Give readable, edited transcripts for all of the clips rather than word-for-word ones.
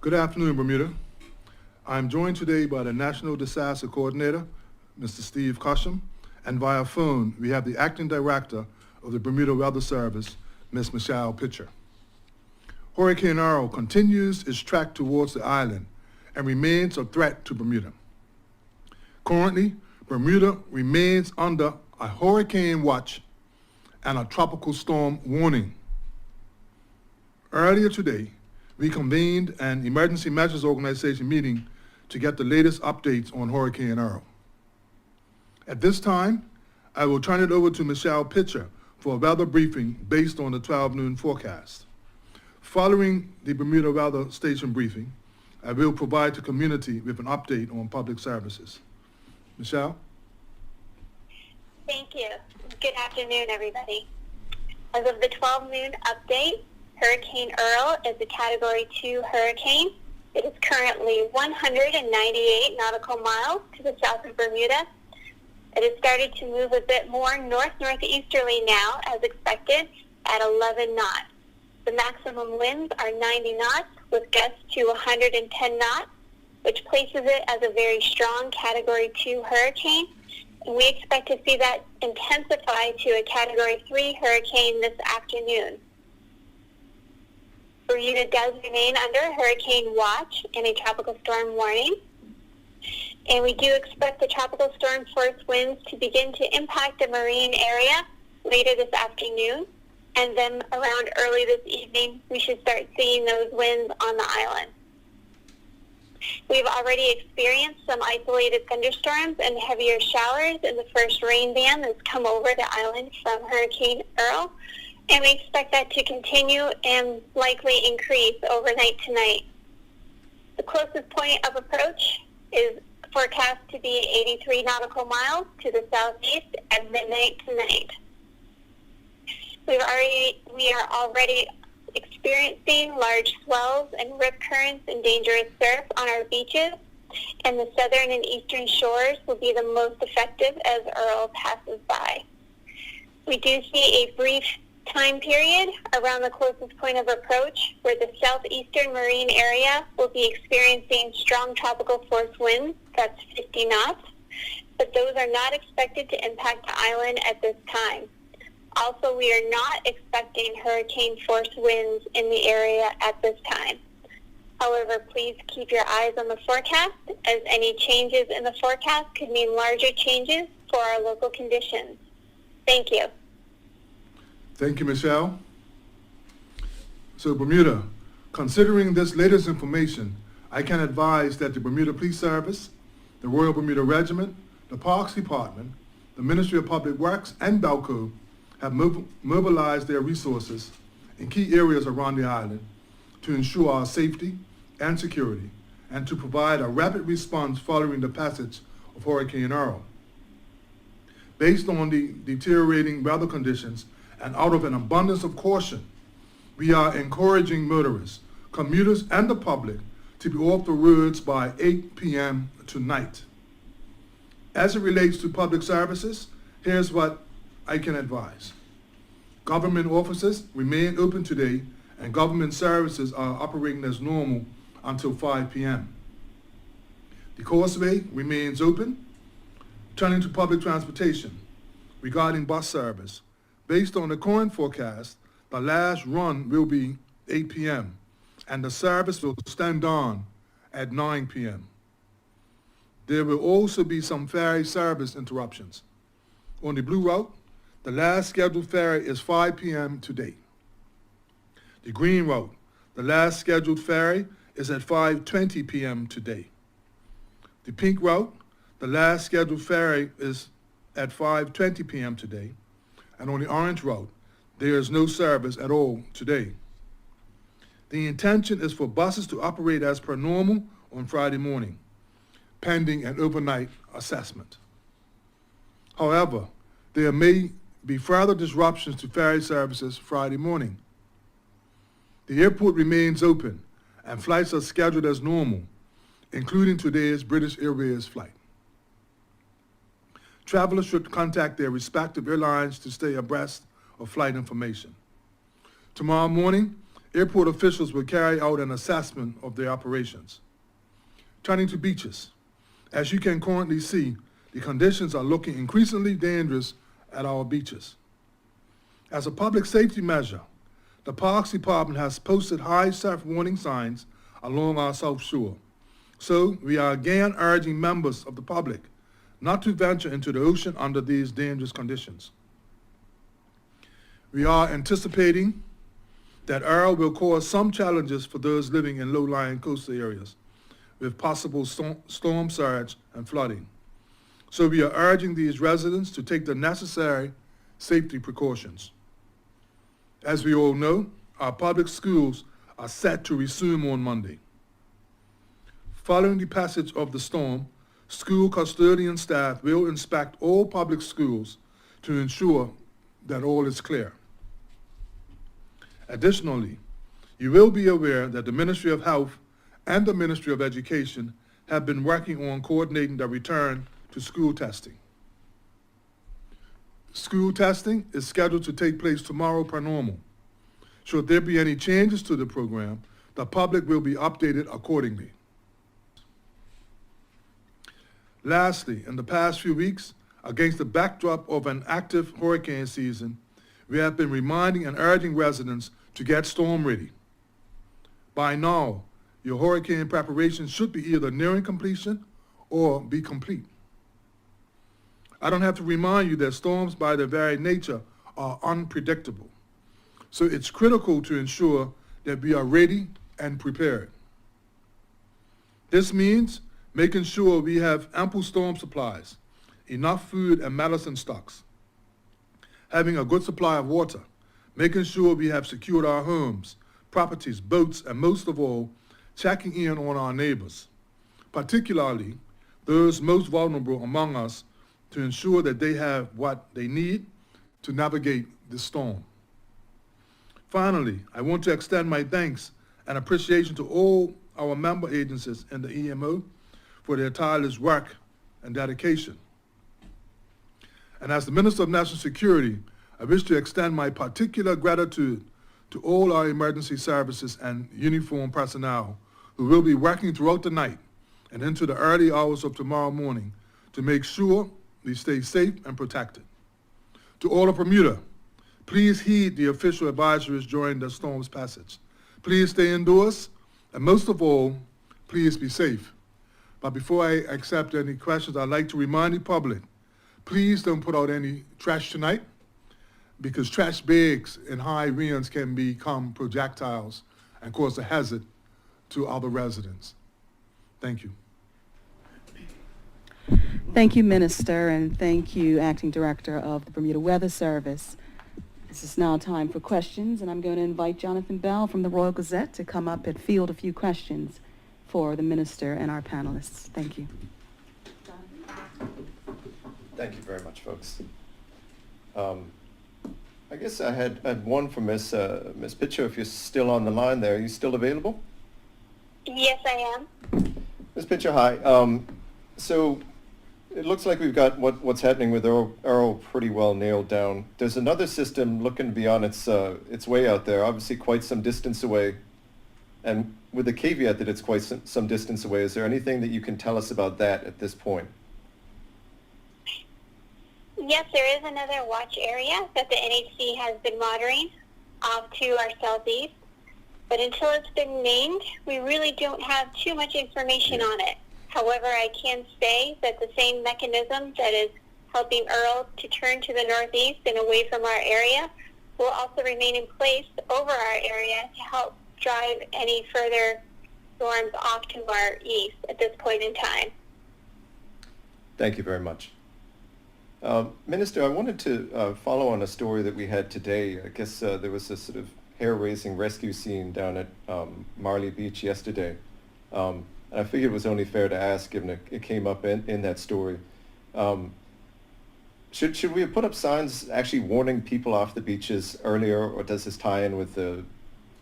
Good afternoon, Bermuda. I'm joined today by the National Disaster Coordinator, Mr. Steve Cusham, and via phone, we have the Acting Director of the Bermuda Weather Service, Ms. Michelle Pitcher. Hurricane Earl continues its track towards the island and remains a threat to Bermuda. Currently, Bermuda remains under a hurricane watch and a tropical storm warning. Earlier today, we convened an Emergency Measures Organization meeting to get the latest updates on Hurricane Earl. At this time, I will turn it over to Michelle Pitcher for a weather briefing based on the 12 noon forecast. Following the Bermuda Weather Station briefing, I will provide the community with an update on public services. Michelle? Thank you. Good afternoon, everybody. As of the 12 noon update, Hurricane Earl is a Category 2 hurricane. It is currently 198 nautical miles to the south of Bermuda. It has started to move a bit more north-northeasterly now, as expected, at 11 knots. The maximum winds are 90 knots, with gusts to 110 knots, which places it as a very strong Category 2 hurricane. And we expect to see that intensify to a Category 3 hurricane this afternoon. Bermuda does remain under hurricane watch and a tropical storm warning. And we do expect the tropical storm force winds to begin to impact the marine area later this afternoon. And then around early this evening, we should start seeing those winds on the island. We've already experienced some isolated thunderstorms and heavier showers in the first rain band that's come over the island from Hurricane Earl. And we expect that to continue and likely increase overnight tonight. The closest point of approach is forecast to be 83 nautical miles to the southeast at midnight tonight. We are already experiencing large swells and rip currents and dangerous surf on our beaches, and the southern and eastern shores will be the most effective as Earl passes by. We do see a brief time period around the closest point of approach where the southeastern marine area will be experiencing strong tropical force winds, that's 50 knots, but those are not expected to impact the island at this time. Also, we are not expecting hurricane force winds in the area at this time. However, please keep your eyes on the forecast, as any changes in the forecast could mean larger changes for our local conditions. Thank you. Thank you, Michelle. So Bermuda, considering this latest information, I can advise that the Bermuda Police Service, the Royal Bermuda Regiment, the Parks Department, the Ministry of Public Works, and BELCO have mobilized their resources in key areas around the island to ensure our safety and security and to provide a rapid response following the passage of Hurricane Earl. Based on the deteriorating weather conditions and out of an abundance of caution, we are encouraging motorists, commuters, and the public to be off the roads by 8 p.m. tonight. As it relates to public services, here's what I can advise. Government offices remain open today, and government services are operating as normal until 5 p.m. The causeway remains open. Turning to public transportation, regarding bus service, based on the current forecast, the last run will be 8 p.m. and the service will stand on at 9 p.m. There will also be some ferry service interruptions. On the Blue Route, the last scheduled ferry is 5 p.m. today. The Green Route, the last scheduled ferry is at 5:20 p.m. today. The Pink Route, the last scheduled ferry is at 5:20 p.m. today. And on the Orange Route, there is no service at all today. The intention is for buses to operate as per normal on Friday morning, pending an overnight assessment. However, there may be further disruptions to ferry services Friday morning. The airport remains open and flights are scheduled as normal, including today's British Airways flight. Travelers should contact their respective airlines to stay abreast of flight information. Tomorrow morning, airport officials will carry out an assessment of their operations. Turning to beaches, as you can currently see, the conditions are looking increasingly dangerous at our beaches. As a public safety measure, the Parks Department has posted high surf warning signs along our South Shore. So we are again urging members of the public not to venture into the ocean under these dangerous conditions. We are anticipating that Earl will cause some challenges for those living in low-lying coastal areas with possible storm surge and flooding. So we are urging these residents to take the necessary safety precautions. As we all know, our public schools are set to resume on Monday. Following the passage of the storm, school custodian staff will inspect all public schools to ensure that all is clear. Additionally, you will be aware that the Ministry of Health and the Ministry of Education have been working on coordinating the return to school testing. School testing is scheduled to take place tomorrow per normal. Should there be any changes to the program, the public will be updated accordingly. Lastly, in the past few weeks, against the backdrop of an active hurricane season, we have been reminding and urging residents to get storm ready. By now, your hurricane preparations should be either nearing completion or be complete. I don't have to remind you that storms by their very nature are unpredictable. So it's critical to ensure that we are ready and prepared. This means making sure we have ample storm supplies, enough food and medicine stocks, having a good supply of water, making sure we have secured our homes, properties, boats, and most of all, checking in on our neighbors, particularly those most vulnerable among us, to ensure that they have what they need to navigate the storm. Finally, I want to extend my thanks and appreciation to all our member agencies in the EMO for their tireless work and dedication. And as the Minister of National Security, I wish to extend my particular gratitude to all our emergency services and uniformed personnel who will be working throughout the night and into the early hours of tomorrow morning to make sure we stay safe and protected. To all of Bermuda, please heed the official advisories during the storm's passage. Please stay indoors, and most of all, please be safe. But before I accept any questions, I'd like to remind the public, please don't put out any trash tonight, because trash bags in high winds can become projectiles and cause a hazard to other residents. Thank you. Thank you, Minister, and thank you, Acting Director of the Bermuda Weather Service. This is now time for questions, and I'm going to invite Jonathan Bell from the Royal Gazette to come up and field a few questions for the Minister and our panelists. Thank you. Thank you very much, folks. I guess I had one for Miss Pitcher, if you're still on the line there. Are you still available? Yes, I am. Miss Pitcher, hi. So it looks like we've got what's happening with Earl pretty well nailed down. There's another system looking to be on its way out there, obviously quite some distance away. And with the caveat that it's quite some distance away, is there anything that you can tell us about that at this point? Yes, there is another watch area that the NHC has been monitoring off to our southeast. But until it's been named, we really don't have too much information on it. However, I can say that the same mechanism that is helping Earl to turn to the northeast and away from our area will also remain in place over our area to help drive any further storms off to our east at this point in time. Thank you very much. Minister, I wanted to follow on a story that we had today. I guess there was a sort of hair-raising rescue scene down at Marley Beach yesterday. And I figured it was only fair to ask, given it came up in that story. Should we have put up signs actually warning people off the beaches earlier, or does this tie in with the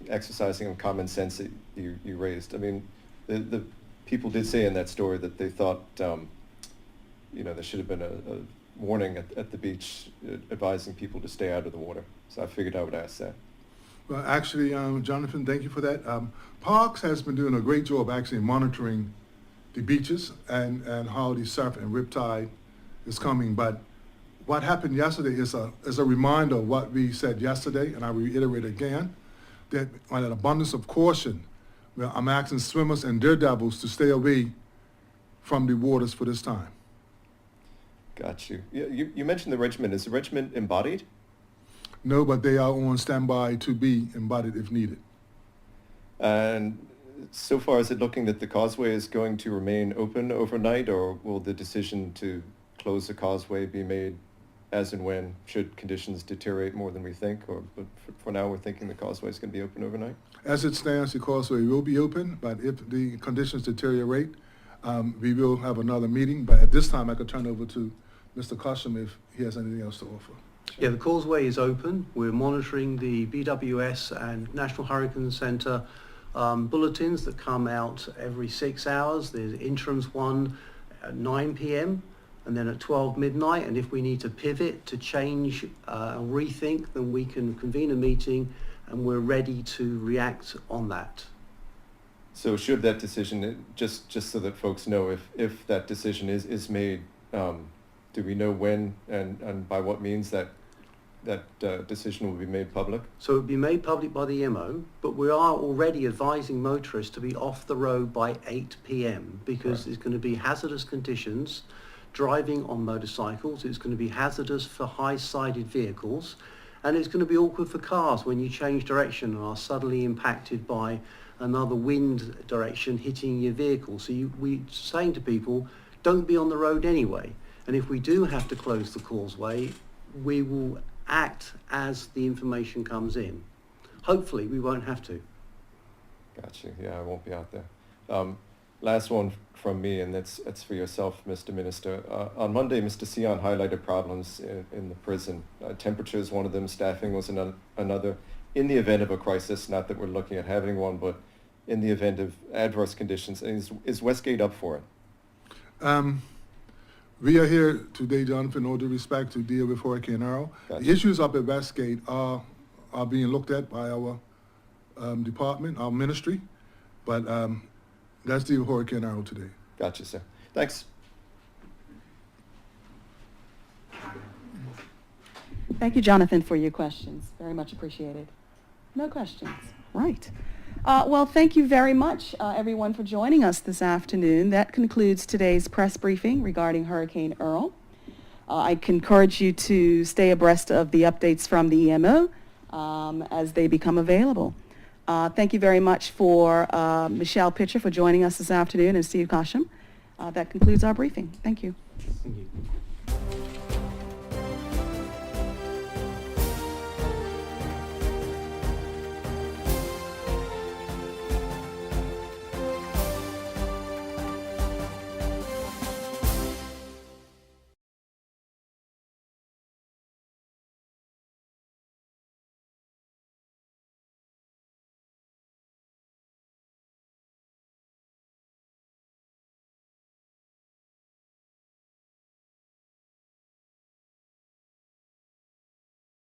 exercising of common sense that you raised? I mean, the people did say in that story that they thought, there should have been a warning at the beach advising people to stay out of the water. So I figured I would ask that. Well, actually, Jonathan, thank you for that. Parks has been doing a great job actually monitoring the beaches and how the surf and riptide is coming. But what happened yesterday is a reminder of what we said yesterday, and I reiterate again, that on an abundance of caution, well, I'm asking swimmers and daredevils to stay away from the waters for this time. Got you. You mentioned the regiment. Is the regiment embodied? No, but they are on standby to be embodied if needed. And so far, is it looking that the causeway is going to remain open overnight, or will the decision to close the causeway be made as and when, should conditions deteriorate more than we think? Or but for now, we're thinking the causeway is going to be open overnight? As it stands, the causeway will be open, but if the conditions deteriorate, we will have another meeting. But at this time, I could turn over to Mr. Cusham if he has anything else to offer. Yeah, the causeway is open. We're monitoring the BWS and National Hurricane Center bulletins that come out every 6 hours. There's interims one at 9 p.m. and then at 12 midnight. And if we need to pivot to change and rethink, then we can convene a meeting and we're ready to react on that. So should that decision, just so that folks know, if that decision is made, do we know when and by what means that decision will be made public? So it will be made public by the MO, but we are already advising motorists to be off the road by 8 p.m. because Right. it's going to be hazardous conditions driving on motorcycles. It's going to be hazardous for high-sided vehicles, and it's going to be awkward for cars when you change direction and are suddenly impacted by another wind direction hitting your vehicle. So we're saying to people, don't be on the road anyway. And if we do have to close the causeway, we will act as the information comes in. Hopefully we won't have to. Got you. Yeah, I won't be out there. Last one from me, and that's for yourself, Mr. Minister. On Monday, Mr. Sion highlighted problems in the prison. Temperature is one of them. Staffing was another. In the event of a crisis, not that we're looking at having one, but in the event of adverse conditions, is Westgate up for it? We are here today, Jonathan, in all due respect, to deal with Hurricane Earl. Gotcha. The issues up at Westgate are being looked at by our department, our ministry, but let's deal with Hurricane Earl today. Gotcha, sir. Thanks. Thank you, Jonathan, for your questions. Very much appreciated. No questions. Right. Well, thank you very much, everyone, for joining us this afternoon. That concludes today's press briefing regarding Hurricane Earl. I can encourage you to stay abreast of the updates from the EMO as they become available. Thank you very much for Michelle Pitcher for joining us this afternoon and Steve Cosham. That concludes our briefing. Thank you. Thank you.